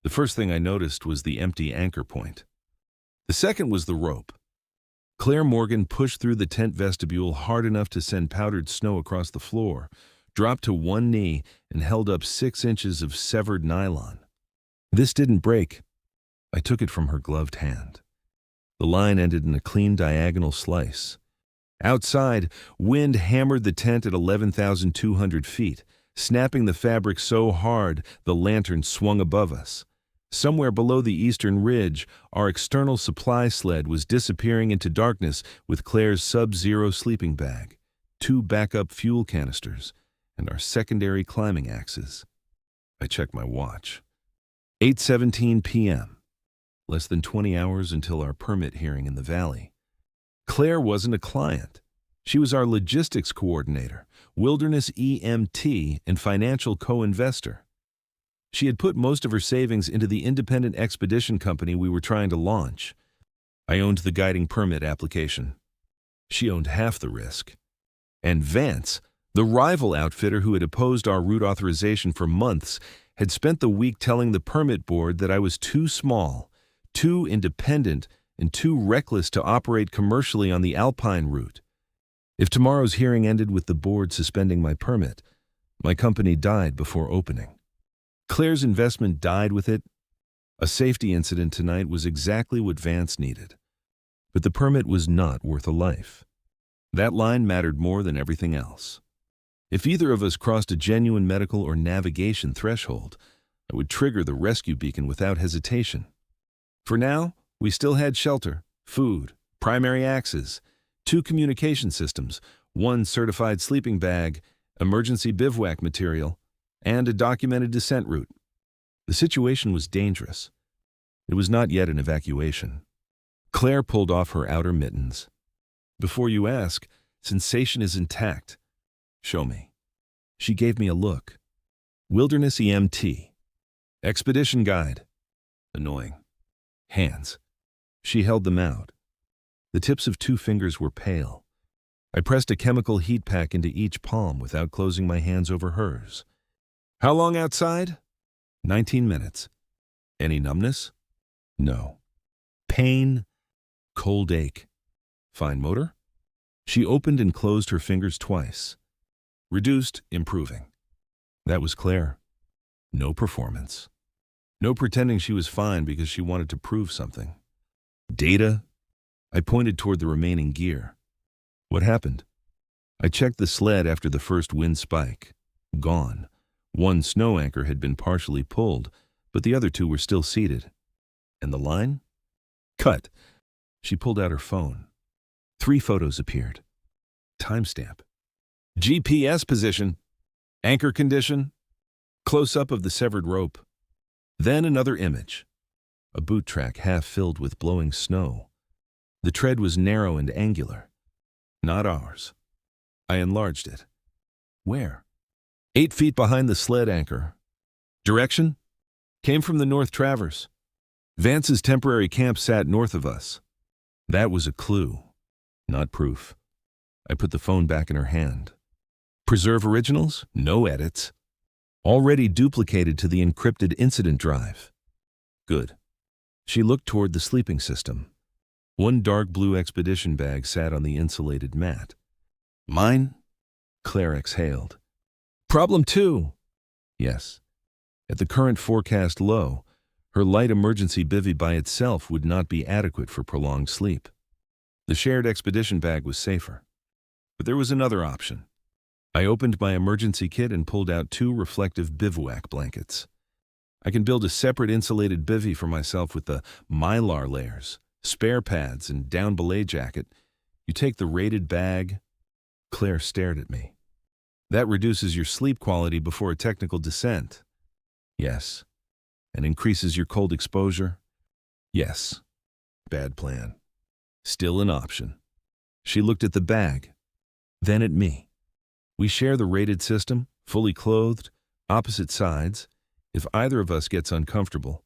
The first thing I noticed was the empty anchor point. The second was the rope. Claire Morgan pushed through the tent vestibule hard enough to send powdered snow across the floor, dropped to one knee, and held up 6 inches of severed nylon. This didn't break. I took it from her gloved hand. The line ended in a clean diagonal slice. Outside, wind hammered the tent at 11,200 feet, snapping the fabric so hard the lantern swung above us. Somewhere below the eastern ridge, our external supply sled was disappearing into darkness with Claire's sub-zero sleeping bag, 2 backup fuel canisters, and our secondary climbing axes. I checked my watch. 8:17 p.m. Less than 20 hours until our permit hearing in the valley. Claire wasn't a client. She was our logistics coordinator, wilderness EMT, and financial co-investor. She had put most of her savings into the independent expedition company we were trying to launch. I owned the guiding permit application. She owned half the risk. And Vance, the rival outfitter who had opposed our route authorization for months, had spent the week telling the permit board that I was too small, too independent, and too reckless to operate commercially on the Alpine route. If tomorrow's hearing ended with the board suspending my permit, my company died before opening. Claire's investment died with it. A safety incident tonight was exactly what Vance needed. But the permit was not worth a life. That line mattered more than everything else. If either of us crossed a genuine medical or navigation threshold, I would trigger the rescue beacon without hesitation. For now, we still had shelter, food, primary axes, 2 communication systems, 1 certified sleeping bag, emergency bivouac material, and a documented descent route. The situation was dangerous. It was not yet an evacuation. Claire pulled off her outer mittens. Before you ask, sensation is intact. Show me. She gave me a look. Wilderness EMT. Expedition guide. Annoying. Hands. She held them out. The tips of 2 fingers were pale. I pressed a chemical heat pack into each palm without closing my hands over hers. How long outside? 19 minutes. Any numbness? No. Pain? Cold ache. Fine motor? She opened and closed her fingers twice. Reduced, improving. That was Claire. No performance. No pretending she was fine because she wanted to prove something. Data? I pointed toward the remaining gear. What happened? I checked the sled after the first wind spike. Gone. 1 snow anchor had been partially pulled, but the other 2 were still seated. And the line? Cut. She pulled out her phone. 3 photos appeared. Timestamp. GPS position. Anchor condition. Close-up of the severed rope. Then another image. A boot track half filled with blowing snow. The tread was narrow and angular. Not ours. I enlarged it. Where? 8 feet behind the sled anchor. Direction? Came from the North Traverse. Vance's temporary camp sat north of us. That was a clue, not proof. I put the phone back in her hand. Preserve originals? No edits. Already duplicated to the encrypted incident drive. Good. She looked toward the sleeping system. 1 dark blue expedition bag sat on the insulated mat. Mine? Claire exhaled. Problem 2. Yes. At the current forecast low, her light emergency bivvy by itself would not be adequate for prolonged sleep. The shared expedition bag was safer. But there was another option. I opened my emergency kit and pulled out 2 reflective bivouac blankets. I can build a separate insulated bivvy for myself with the mylar layers, spare pads, and down belay jacket. You take the rated bag. Claire stared at me. That reduces your sleep quality before a technical descent. Yes. And increases your cold exposure? Yes. Bad plan. Still an option. She looked at the bag, then at me. We share the rated system, fully clothed, opposite sides. If either of us gets uncomfortable,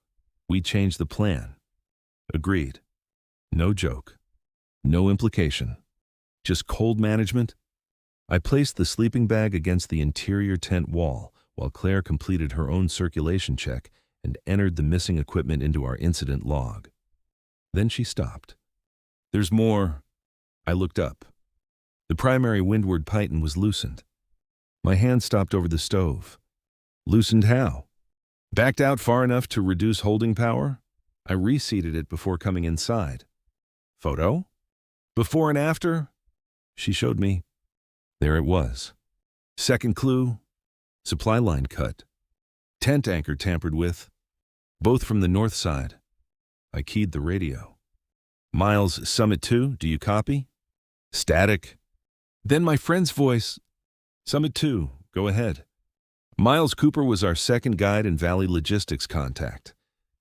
we change the plan. Agreed. No joke. No implication. Just cold management. I placed the sleeping bag against the interior tent wall while Claire completed her own circulation check and entered the missing equipment into our incident log. Then she stopped. "There's more." I looked up. The primary windward piton was loosened. My hand stopped over the stove. Loosened how? Backed out far enough to reduce holding power? I reseated it before coming inside. Photo? Before and after? She showed me. There it was. Second clue, supply line cut. Tent anchor tampered with, both from the north side. I keyed the radio. "Miles, Summit 2, do you copy?" Static. Then my friend's voice. "Summit 2, go ahead." Miles Cooper was our second guide and Valley Logistics contact.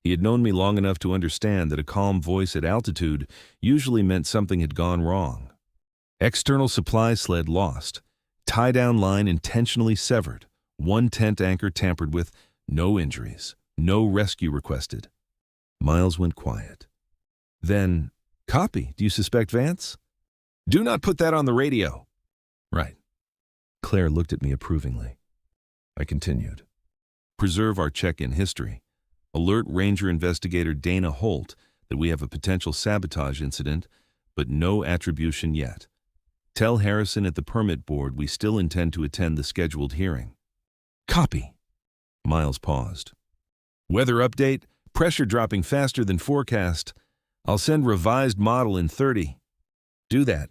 He had known me long enough to understand that a calm voice at altitude usually meant something had gone wrong. External supply sled lost. Tie-down line intentionally severed. One tent anchor tampered with. No injuries. No rescue requested. Miles went quiet. Then, "Copy. Do you suspect Vance?" "Do not put that on the radio." "Right." Claire looked at me approvingly. I continued. "Preserve our check-in history. Alert Ranger Investigator Dana Holt that we have a potential sabotage incident, but no attribution yet. Tell Harrison at the permit board we still intend to attend the scheduled hearing." "Copy." Miles paused. "Weather update, pressure dropping faster than forecast. I'll send revised model in 30. Do that."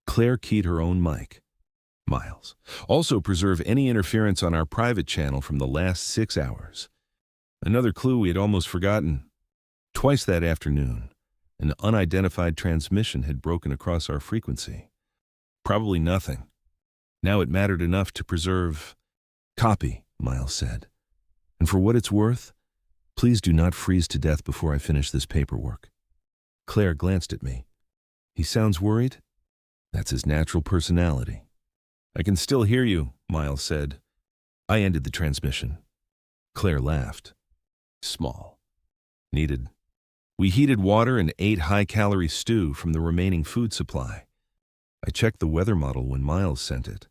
Claire keyed her own mic. "Miles, also preserve any interference on our private channel from the last 6 hours." Another clue we had almost forgotten. Twice that afternoon, an unidentified transmission had broken across our frequency. Probably nothing. Now it mattered enough to preserve. "Copy," Miles said. "And for what it's worth, please do not freeze to death before I finish this paperwork." Claire glanced at me. "He sounds worried?" "That's his natural personality." "I can still hear you," Miles said. I ended the transmission. Claire laughed. "Small. Needed." We heated water and ate high-calorie stew from the remaining food supply. I checked the weather model when Miles sent it.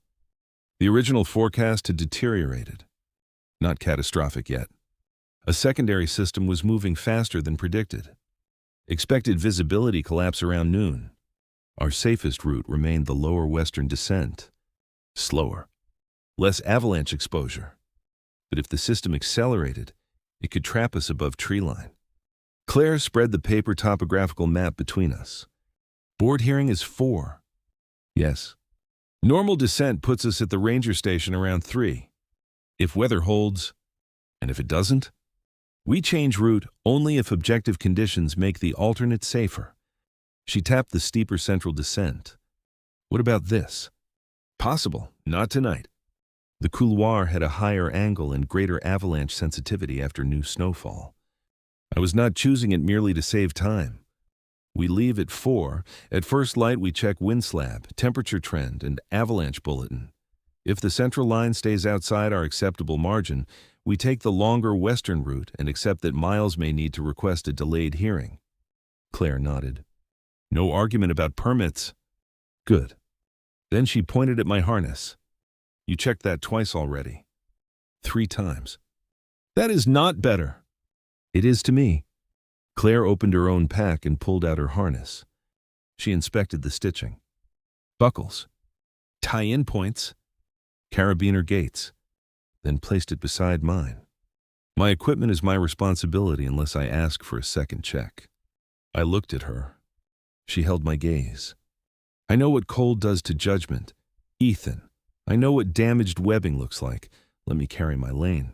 The original forecast had deteriorated. Not catastrophic yet. A secondary system was moving faster than predicted. Expected visibility collapse around noon. Our safest route remained the lower western descent. Slower. Less avalanche exposure. But if the system accelerated, it could trap us above treeline. Claire spread the paper topographical map between us. "Board hearing is 4. "Yes." "Normal descent puts us at the ranger station around 3. If weather holds, and if it doesn't, we change route only if objective conditions make the alternate safer." She tapped the steeper central descent. "What about this?" "Possible. Not tonight." The couloir had a higher angle and greater avalanche sensitivity after new snowfall. I was not choosing it merely to save time. We leave at 4. At first light, we check wind slab, temperature trend, and avalanche bulletin. If the central line stays outside our acceptable margin, we take the longer western route and accept that Miles may need to request a delayed hearing. Claire nodded. "No argument about permits." "Good." Then she pointed at my harness. "You checked that twice already." 3 times. "That is not better." "It is to me." Claire opened her own pack and pulled out her harness. She inspected the stitching. "Buckles. Tie-in points. Carabiner gates." Then placed it beside mine. "My equipment is my responsibility unless I ask for a second check." I looked at her. She held my gaze. "I know what cold does to judgment. Ethan, I know what damaged webbing looks like. Let me carry my lane."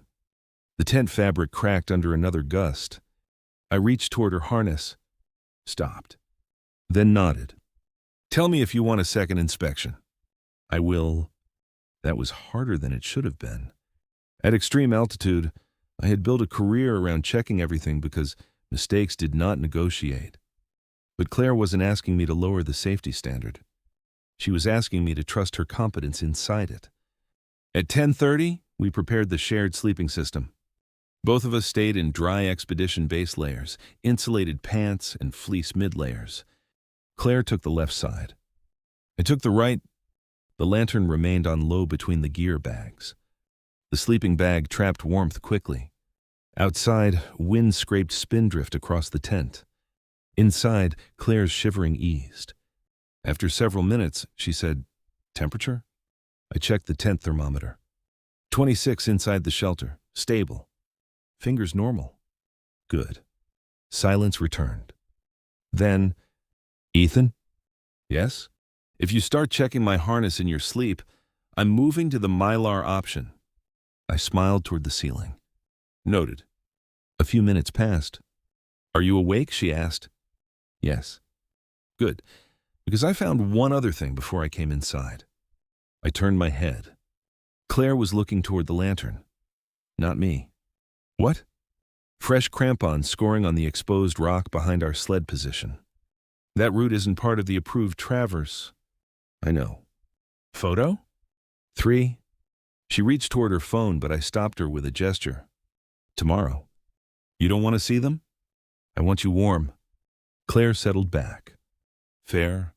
The tent fabric cracked under another gust. I reached toward her harness, stopped, then nodded. "Tell me if you want a second inspection." "I will." That was harder than it should have been. At extreme altitude, I had built a career around checking everything because mistakes did not negotiate. But Claire wasn't asking me to lower the safety standard. She was asking me to trust her competence inside it. At 10:30, we prepared the shared sleeping system. Both of us stayed in dry expedition base layers, insulated pants, and fleece mid-layers. Claire took the left side. I took the right. The lantern remained on low between the gear bags. The sleeping bag trapped warmth quickly. Outside, wind scraped spindrift across the tent. Inside, Claire's shivering eased. After several minutes, she said, "Temperature?" I checked the tent thermometer. 26 inside the shelter. Stable. Fingers normal. Good. Silence returned. Then, "Ethan?" "Yes?" "If you start checking my harness in your sleep, I'm moving to the Mylar option." I smiled toward the ceiling. "Noted." A few minutes passed. "Are you awake?" she asked. "Yes." "Good, because I found one other thing before I came inside." I turned my head. Claire was looking toward the lantern. Not me. "What?" "Fresh crampons scoring on the exposed rock behind our sled position. That route isn't part of the approved traverse." "I know." "Photo?" "3." She reached toward her phone, but I stopped her with a gesture. "Tomorrow." "You don't want to see them?" "I want you warm." Claire settled back. "Fair."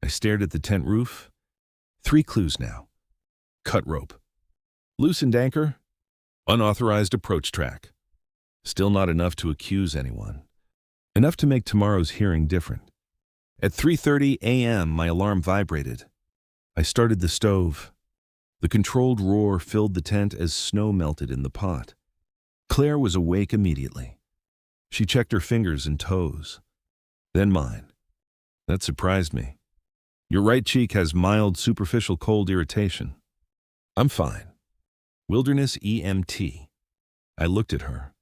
I stared at the tent roof. 3 clues now. Cut rope. Loosened anchor. Unauthorized approach track. Still not enough to accuse anyone. Enough to make tomorrow's hearing different. At 3:30 a.m., my alarm vibrated. I started the stove. The controlled roar filled the tent as snow melted in the pot. Claire was awake immediately. She checked her fingers and toes. Then mine. That surprised me. "Your right cheek has mild superficial cold irritation." "I'm fine." Wilderness EMT. I looked at her.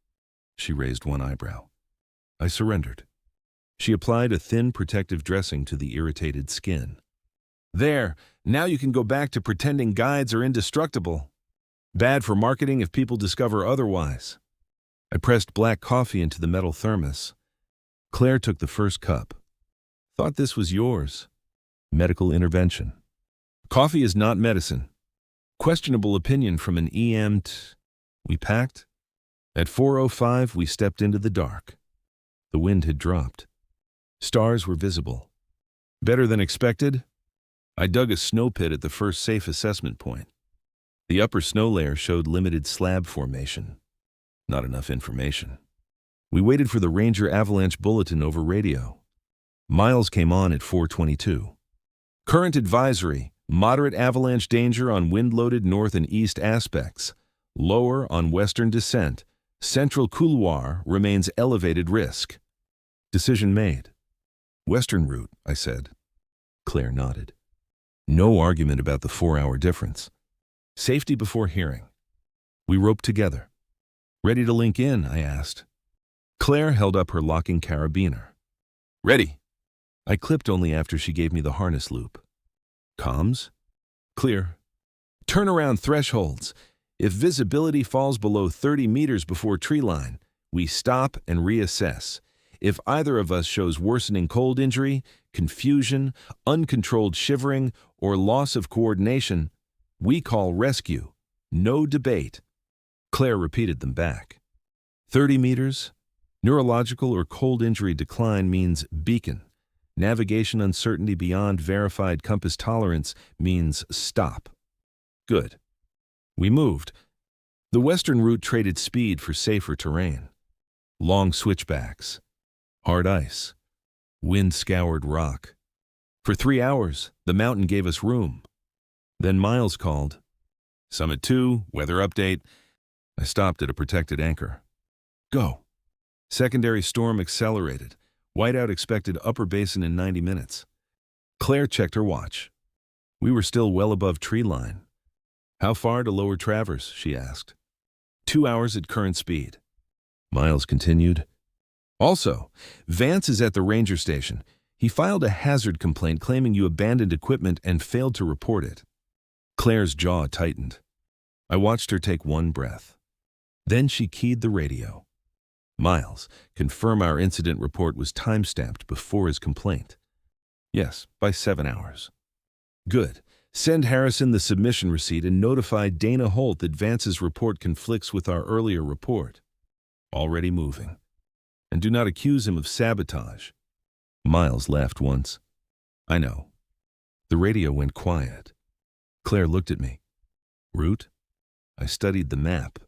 She raised one eyebrow. I surrendered. She applied a thin protective dressing to the irritated skin. "There, now you can go back to pretending guides are indestructible. Bad for marketing if people discover otherwise." I pressed black coffee into the metal thermos. Claire took the first cup. "Thought this was yours." Medical intervention. "Coffee is not medicine." Questionable opinion from an EMT. We packed. At 4:05, we stepped into the dark. The wind had dropped. Stars were visible. Better than expected? I dug a snow pit at the first safe assessment point. The upper snow layer showed limited slab formation. Not enough information. We waited for the Ranger avalanche bulletin over radio. Miles came on at 4:22. "Current advisory, moderate avalanche danger on wind-loaded north and east aspects. Lower on western descent. Central couloir remains elevated risk." Decision made. "Western route," I said. Claire nodded. No argument about the 4-hour difference. Safety before hearing. We roped together. "Ready to link in?" I asked. Claire held up her locking carabiner. "Ready." I clipped only after she gave me the harness loop. "Comms?" "Clear." "Turnaround thresholds. If visibility falls below 30 meters before tree line, we stop and reassess. If either of us shows worsening cold injury, confusion, uncontrolled shivering, or loss of coordination, we call rescue. No debate." Claire repeated them back. 30 meters. Neurological or cold injury decline means beacon. Navigation uncertainty beyond verified compass tolerance means stop. Good. We moved. The western route traded speed for safer terrain. Long switchbacks. Hard ice. Wind-scoured rock. For 3 hours, the mountain gave us room. Then Miles called. "Summit 2, weather update." I stopped at a protected anchor. "Go." Secondary storm accelerated. Whiteout expected upper basin in 90 minutes. Claire checked her watch. We were still well above tree line. "How far to lower traverse?" she asked. 2 hours at current speed. Miles continued. "Also, Vance is at the ranger station. He filed a hazard complaint claiming you abandoned equipment and failed to report it." Claire's jaw tightened. I watched her take one breath. Then she keyed the radio. "Miles, confirm our incident report was time-stamped before his complaint." "Yes, by 7 hours." "Good. Send Harrison the submission receipt and notify Dana Holt that Vance's report conflicts with our earlier report." "Already moving." "And do not accuse him of sabotage." Miles laughed once. "I know." The radio went quiet. Claire looked at me. "Route?" I studied the map.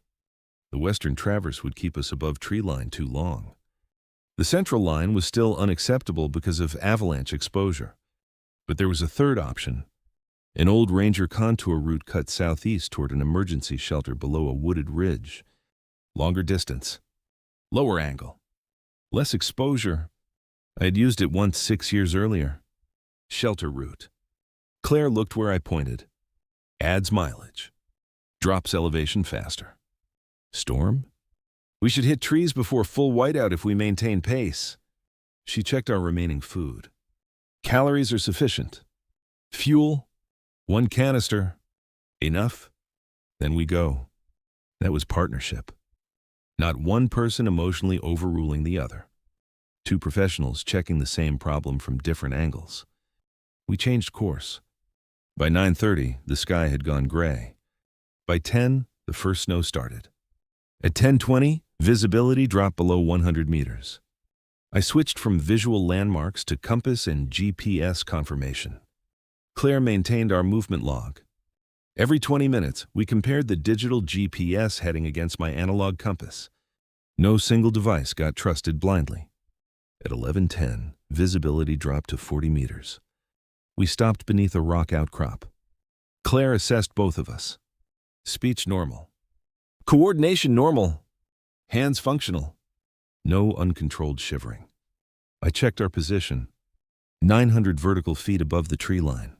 The western traverse would keep us above tree line too long. The central line was still unacceptable because of avalanche exposure. But there was a third option. An old ranger contour route cut southeast toward an emergency shelter below a wooded ridge. Longer distance. Lower angle. Less exposure. I had used it once 6 years earlier. Shelter route. Claire looked where I pointed. Adds mileage. Drops elevation faster. Storm? We should hit trees before full whiteout if we maintain pace. She checked our remaining food. Calories are sufficient. Fuel? 1 canister. Enough? Then we go. That was partnership. Not one person emotionally overruling the other. 2 professionals checking the same problem from different angles. We changed course. By 9:30, the sky had gone gray. By 10, the first snow started. At 10:20, visibility dropped below 100 meters. I switched from visual landmarks to compass and GPS confirmation. Claire maintained our movement log. Every 20 minutes, we compared the digital GPS heading against my analog compass. No single device got trusted blindly. At 11:10, visibility dropped to 40 meters. We stopped beneath a rock outcrop. Claire assessed both of us. Speech normal. Coordination normal. Hands functional. No uncontrolled shivering. I checked our position. 900 vertical feet above the tree line.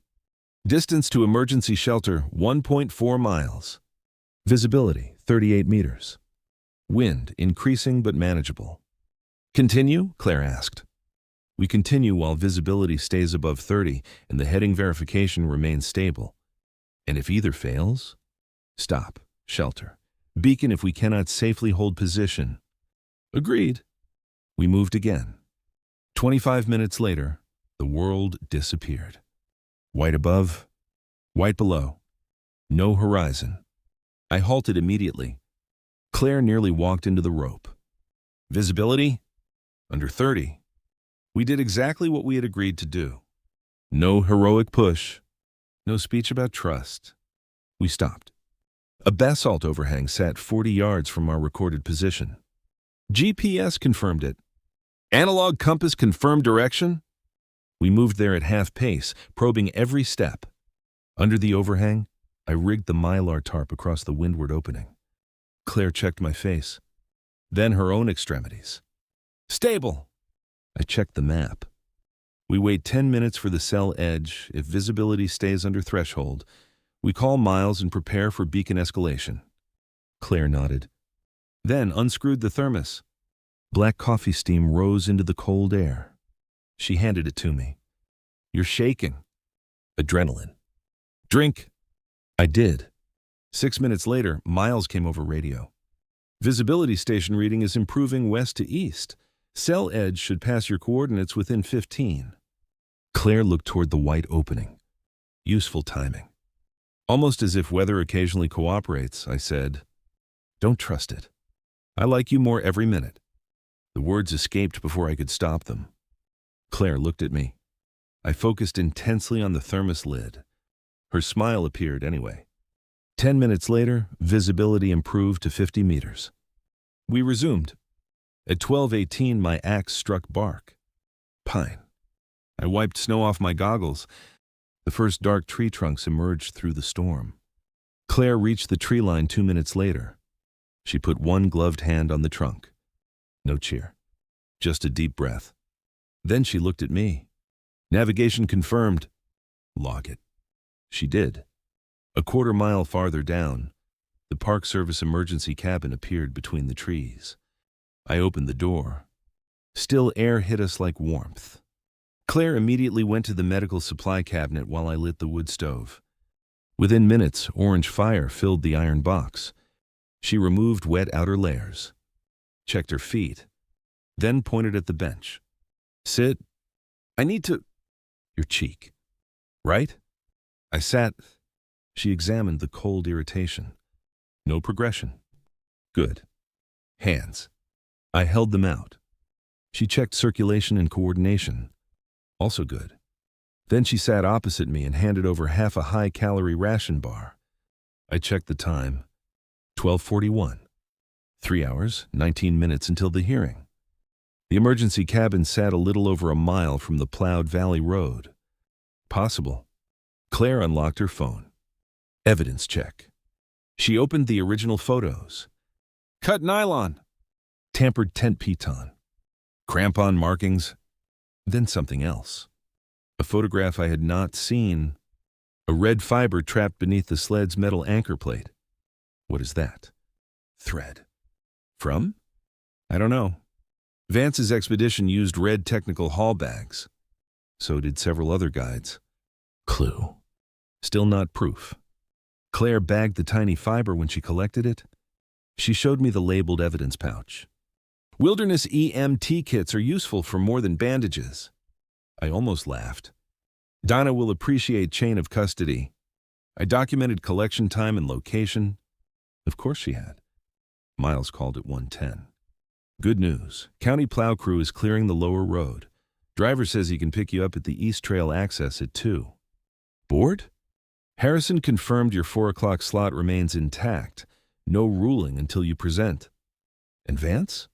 Distance to emergency shelter, 1.4 miles. Visibility, 38 meters. Wind, increasing but manageable. Continue? Claire asked. We continue while visibility stays above 30 and the heading verification remains stable. And if either fails, stop, shelter. Beacon if we cannot safely hold position. Agreed. We moved again. 25 minutes later, the world disappeared. White above, white below. No horizon. I halted immediately. Claire nearly walked into the rope. Visibility? Under 30. We did exactly what we had agreed to do. No heroic push. No speech about trust. We stopped. A basalt overhang sat 40 yards from our recorded position. GPS confirmed it. Analog compass confirmed direction. We moved there at half pace, probing every step. Under the overhang, I rigged the mylar tarp across the windward opening. Claire checked my face, then her own extremities. Stable! I checked the map. We wait 10 minutes for the cell edge. If visibility stays under threshold, we call miles and prepare for beacon escalation. Claire nodded. Then unscrewed the thermos. Black coffee steam rose into the cold air. She handed it to me. You're shaking. Adrenaline. Drink. I did. 6 minutes later, Miles came over radio. Visibility station reading is improving west to east. Cell edge should pass your coordinates within 15. Claire looked toward the white opening. Useful timing. Almost as if weather occasionally cooperates, I said, Don't trust it. I like you more every minute. The words escaped before I could stop them. Claire looked at me. I focused intensely on the thermos lid. Her smile appeared anyway. 10 minutes later, visibility improved to 50 meters. We resumed. At 12:18, my axe struck bark. Pine. I wiped snow off my goggles. The first dark tree trunks emerged through the storm. Claire reached the tree line 2 minutes later. She put one gloved hand on the trunk. No cheer. Just a deep breath. Then she looked at me. Navigation confirmed. Log it. She did. A quarter mile farther down, the Park Service emergency cabin appeared between the trees. I opened the door. Still air hit us like warmth. Claire immediately went to the medical supply cabinet while I lit the wood stove. Within minutes, orange fire filled the iron box. She removed wet outer layers, checked her feet, then pointed at the bench. Sit. I need to... Your cheek. Right? I sat. She examined the cold irritation. No progression. Good. Hands. I held them out. She checked circulation and coordination. Also good. Then she sat opposite me and handed over half a high-calorie ration bar. I checked the time. 12:41. 3 hours, 19 minutes until the hearing. The emergency cabin sat a little over a mile from the plowed valley road. Possible. Claire unlocked her phone. Evidence check. She opened the original photos. Cut nylon. Tampered tent piton. Crampon markings. Then something else. A photograph I had not seen. A red fiber trapped beneath the sled's metal anchor plate. What is that? Thread. From? I don't know. Vance's expedition used red technical haul bags. So did several other guides. Clue. Still not proof. Claire bagged the tiny fiber when she collected it. She showed me the labeled evidence pouch. Wilderness EMT kits are useful for more than bandages. I almost laughed. Donna will appreciate chain of custody. I documented collection time and location. Of course she had. Miles called at 1:10. Good news. County plow crew is clearing the lower road. Driver says he can pick you up at the East Trail access at 2. Board? Harrison confirmed your 4 o'clock slot remains intact. No ruling until you present. And Vance?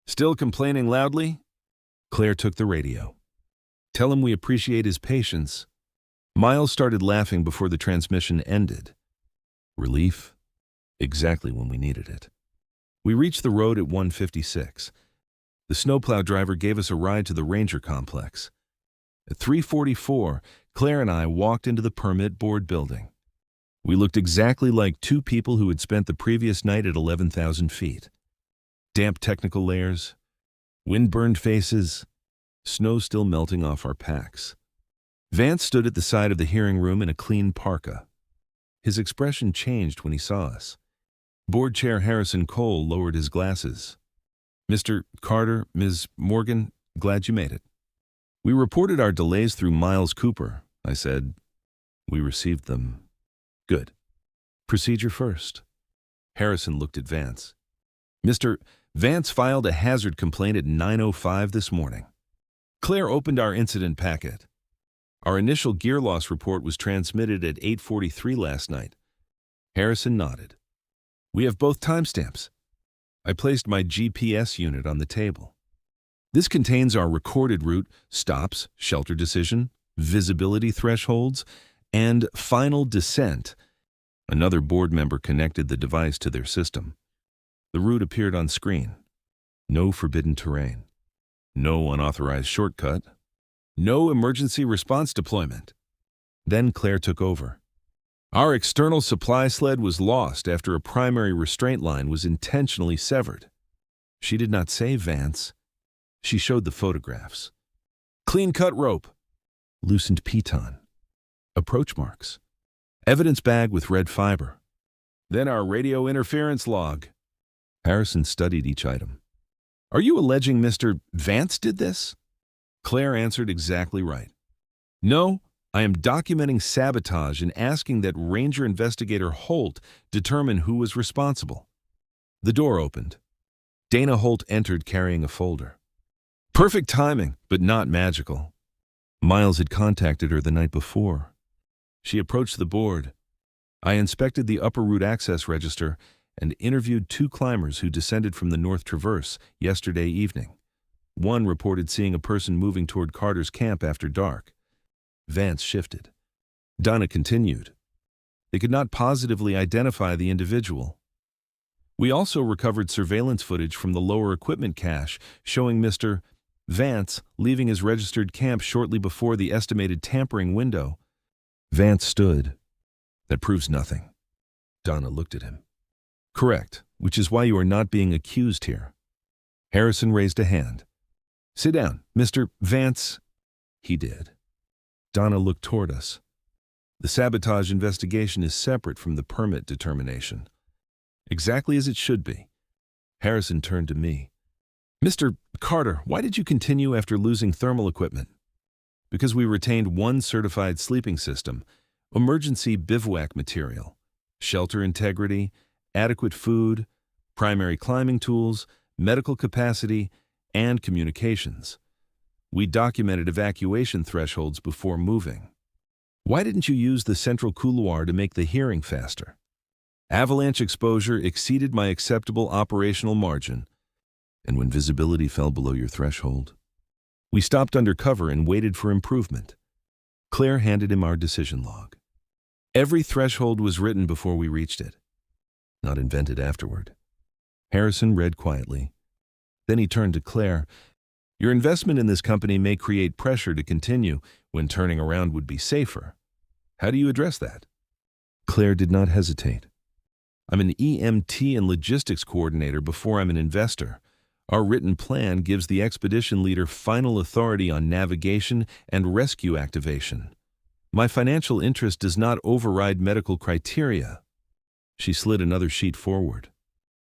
Still complaining loudly? Claire took the radio. Tell him we appreciate his patience. Miles started laughing before the transmission ended. Relief? Exactly when we needed it. We reached the road at 1:56. The snowplow driver gave us a ride to the ranger complex. At 3:44, Claire and I walked into the permit board building. We looked exactly like two people who had spent the previous night at 11,000 feet. Damp technical layers, wind-burned faces, snow still melting off our packs. Vance stood at the side of the hearing room in a clean parka. His expression changed when he saw us. Board Chair Harrison Cole lowered his glasses. Mr. Carter, Ms. Morgan, glad you made it. We reported our delays through Miles Cooper, I said. We received them. Good. Procedure first. Harrison looked at Vance. Mr. Vance filed a hazard complaint at 9:05 this morning. Claire opened our incident packet. Our initial gear loss report was transmitted at 8:43 last night. Harrison nodded. We have both timestamps. I placed my GPS unit on the table. This contains our recorded route, stops, shelter decision, visibility thresholds, and final descent. Another board member connected the device to their system. The route appeared on screen. No forbidden terrain. No unauthorized shortcut. No emergency response deployment. Then Claire took over. Our external supply sled was lost after a primary restraint line was intentionally severed. She did not say Vance. She showed the photographs. Clean-cut rope. Loosened piton. Approach marks. Evidence bag with red fiber. Then our radio interference log. Harrison studied each item. Are you alleging Mr. Vance did this? Claire answered exactly right. No, I am documenting sabotage and asking that Ranger Investigator Holt determine who was responsible. The door opened. Dana Holt entered carrying a folder. Perfect timing, but not magical. Miles had contacted her the night before. She approached the board. I inspected the upper route access register and interviewed 2 climbers who descended from the North Traverse yesterday evening. One reported seeing a person moving toward Carter's camp after dark. Vance shifted. Donna continued. They could not positively identify the individual. We also recovered surveillance footage from the lower equipment cache showing Mr. Vance leaving his registered camp shortly before the estimated tampering window. Vance stood. That proves nothing. Donna looked at him. Correct, which is why you are not being accused here. Harrison raised a hand. Sit down, Mr. Vance. He did. Donna looked toward us. The sabotage investigation is separate from the permit determination. Exactly as it should be. Harrison turned to me. Mr. Carter, why did you continue after losing thermal equipment? Because we retained one certified sleeping system, emergency bivouac material, shelter integrity, adequate food, primary climbing tools, medical capacity, and communications. We documented evacuation thresholds before moving. Why didn't you use the central couloir to make the hearing faster? Avalanche exposure exceeded my acceptable operational margin, and when visibility fell below your threshold, we stopped under cover and waited for improvement. Claire handed him our decision log. Every threshold was written before we reached it, not invented afterward. Harrison read quietly. Then he turned to Claire. Your investment in this company may create pressure to continue when turning around would be safer. How do you address that? Claire did not hesitate. I'm an EMT and logistics coordinator before I'm an investor. Our written plan gives the expedition leader final authority on navigation and rescue activation. My financial interest does not override medical criteria. She slid another sheet forward.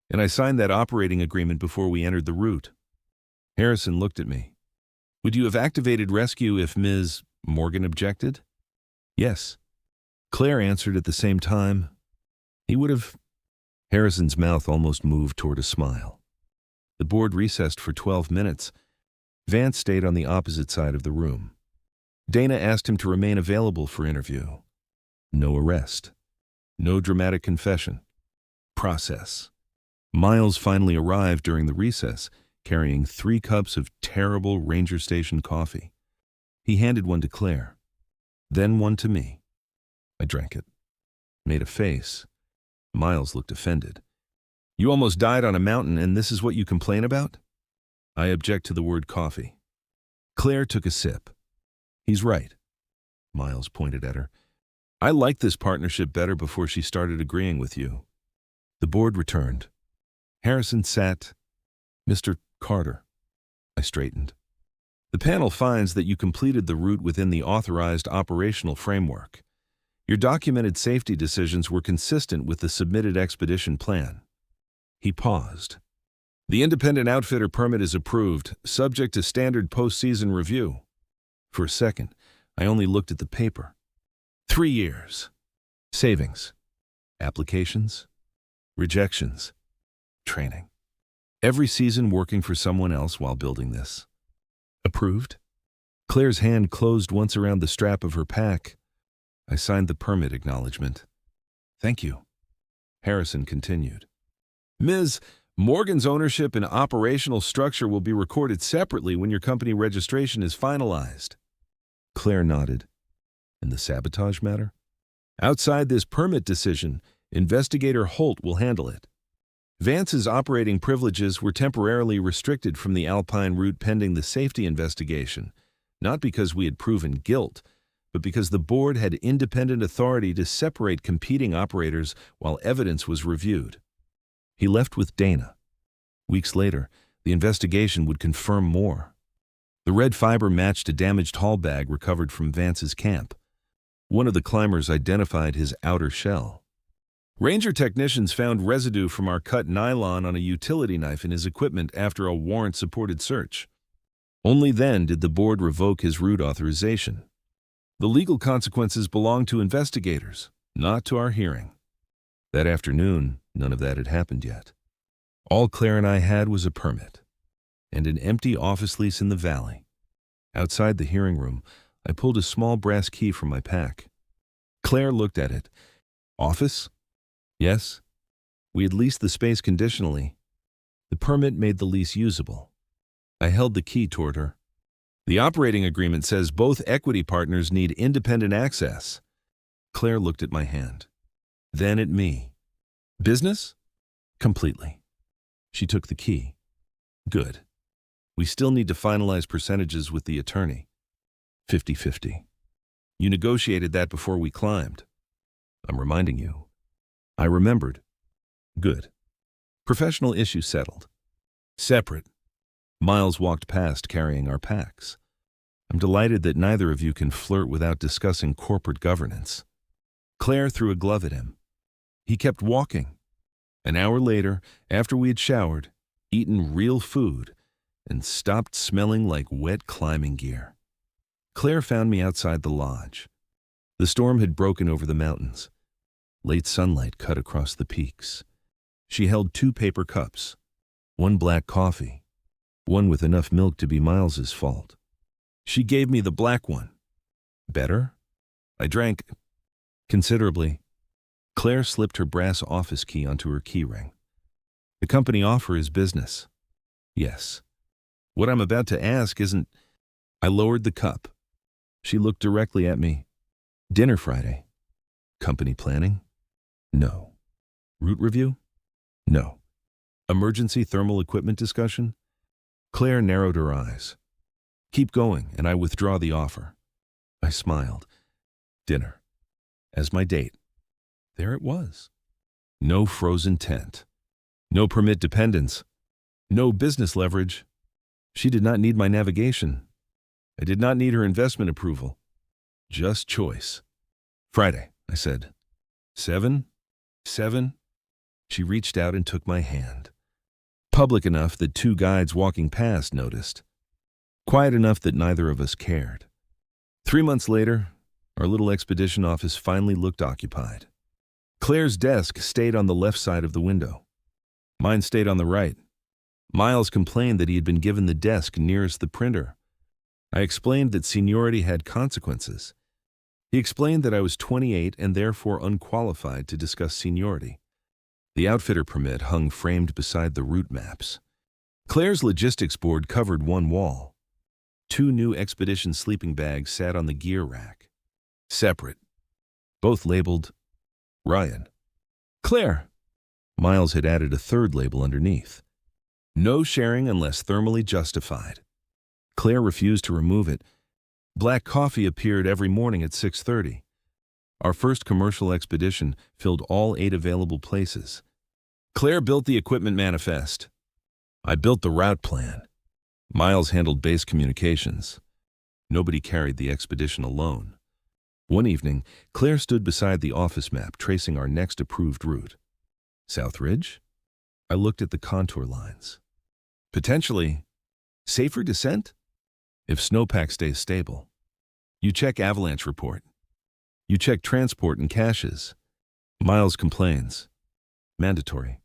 And I signed that operating agreement before we entered the route. Harrison looked at me. Would you have activated rescue if Ms. Morgan objected? Yes. Claire answered at the same time. He would have. Harrison's mouth almost moved toward a smile. The board recessed for 12 minutes. Vance stayed on the opposite side of the room. Dana asked him to remain available for interview. No arrest. No dramatic confession. Process. Miles finally arrived during the recess, carrying 3 cups of terrible Ranger Station coffee. He handed one to Claire, then one to me. I drank it, made a face. Miles looked offended. You almost died on a mountain and this is what you complain about? I object to the word coffee. Claire took a sip. He's right. Miles pointed at her. I liked this partnership better before she started agreeing with you. The board returned. Harrison sat. Mr. Carter. I straightened. The panel finds that you completed the route within the authorized operational framework. Your documented safety decisions were consistent with the submitted expedition plan. He paused. The independent outfitter permit is approved, subject to standard post-season review. For a second, I only looked at the paper. 3 years. Savings. Applications. Rejections. Training. Every season working for someone else while building this. Approved? Claire's hand closed once around the strap of her pack. I signed the permit acknowledgement. Thank you. Harrison continued. Ms. Morgan's ownership and operational structure will be recorded separately when your company registration is finalized. Claire nodded. And the sabotage matter? Outside this permit decision, Investigator Holt will handle it. Vance's operating privileges were temporarily restricted from the Alpine route pending the safety investigation, not because we had proven guilt, but because the board had independent authority to separate competing operators while evidence was reviewed. He left with Dana. Weeks later, the investigation would confirm more. The red fiber matched a damaged haul bag recovered from Vance's camp. One of the climbers identified his outer shell. Ranger technicians found residue from our cut nylon on a utility knife in his equipment after a warrant-supported search. Only then did the board revoke his route authorization. The legal consequences belong to investigators, not to our hearing. That afternoon, none of that had happened yet. All Claire and I had was a permit and an empty office lease in the valley. Outside the hearing room, I pulled a small brass key from my pack. Claire looked at it. Office? Yes. We had leased the space conditionally. The permit made the lease usable. I held the key toward her. The operating agreement says both equity partners need independent access. Claire looked at my hand, then at me. Business? Completely. She took the key. Good. We still need to finalize percentages with the attorney. 50-50. You negotiated that before we climbed. I'm reminding you. I remembered. Good. Professional issue settled. Separate. Miles walked past carrying our packs. I'm delighted that neither of you can flirt without discussing corporate governance. Claire threw a glove at him. He kept walking. An hour later, after we had showered, eaten real food, and stopped smelling like wet climbing gear, Claire found me outside the lodge. The storm had broken over the mountains. Late sunlight cut across the peaks. She held 2 paper cups, one black coffee, one with enough milk to be Miles's fault. She gave me the black one. Better? I drank considerably. Claire slipped her brass office key onto her keyring. The company offer is business. Yes. What I'm about to ask isn't... I lowered the cup. She looked directly at me. Dinner Friday. Company planning? No. Route review? No. Emergency thermal equipment discussion? Claire narrowed her eyes. Keep going, and I withdraw the offer. I smiled. Dinner. As my date. There it was. No frozen tent. No permit dependence. No business leverage. She did not need my navigation. I did not need her investment approval. Just choice. Friday, I said. 7? 7? She reached out and took my hand. Public enough that 2 guides walking past noticed. Quiet enough that neither of us cared. 3 months later, our little expedition office finally looked occupied. Claire's desk stayed on the left side of the window. Mine stayed on the right. Miles complained that he had been given the desk nearest the printer. I explained that seniority had consequences. He explained that I was 28 and therefore unqualified to discuss seniority. The outfitter permit hung framed beside the route maps. Claire's logistics board covered one wall. 2 new expedition sleeping bags sat on the gear rack. Separate. Both labeled Ryan. Claire. Miles had added a 3rd label underneath. No sharing unless thermally justified. Claire refused to remove it. Black coffee appeared every morning at 6:30. Our first commercial expedition filled all 8 available places. Claire built the equipment manifest. I built the route plan. Miles handled base communications. Nobody carried the expedition alone. One evening, Claire stood beside the office map tracing our next approved route. South Ridge? I looked at the contour lines. Potentially. Safer descent? If snowpack stays stable. You check avalanche report. You check transport and caches. Miles complains. Mandatory.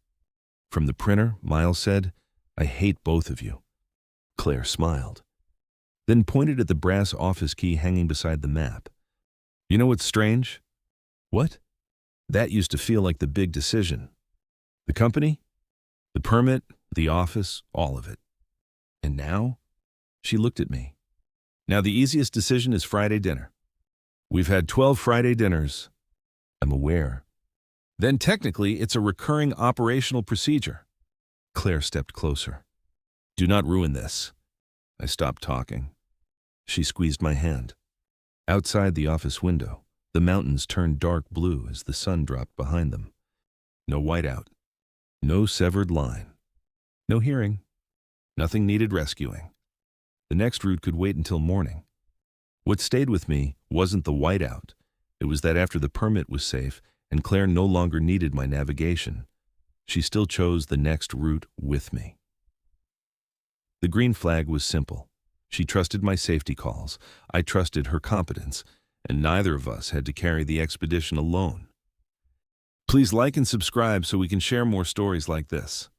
From the printer, Miles said, I hate both of you. Claire smiled, then pointed at the brass office key hanging beside the map. You know what's strange? What? That used to feel like the big decision. The company? The permit? The office? All of it. And now? She looked at me. Now the easiest decision is Friday dinner. We've had 12 Friday dinners. I'm aware. Then technically it's a recurring operational procedure. Claire stepped closer. Do not ruin this. I stopped talking. She squeezed my hand. Outside the office window, the mountains turned dark blue as the sun dropped behind them. No whiteout. No severed line. No hearing. Nothing needed rescuing. The next route could wait until morning. What stayed with me wasn't the whiteout. It was that after the permit was safe and Claire no longer needed my navigation, she still chose the next route with me. The green flag was simple. She trusted my safety calls, I trusted her competence, and neither of us had to carry the expedition alone. Please like and subscribe so we can share more stories like this.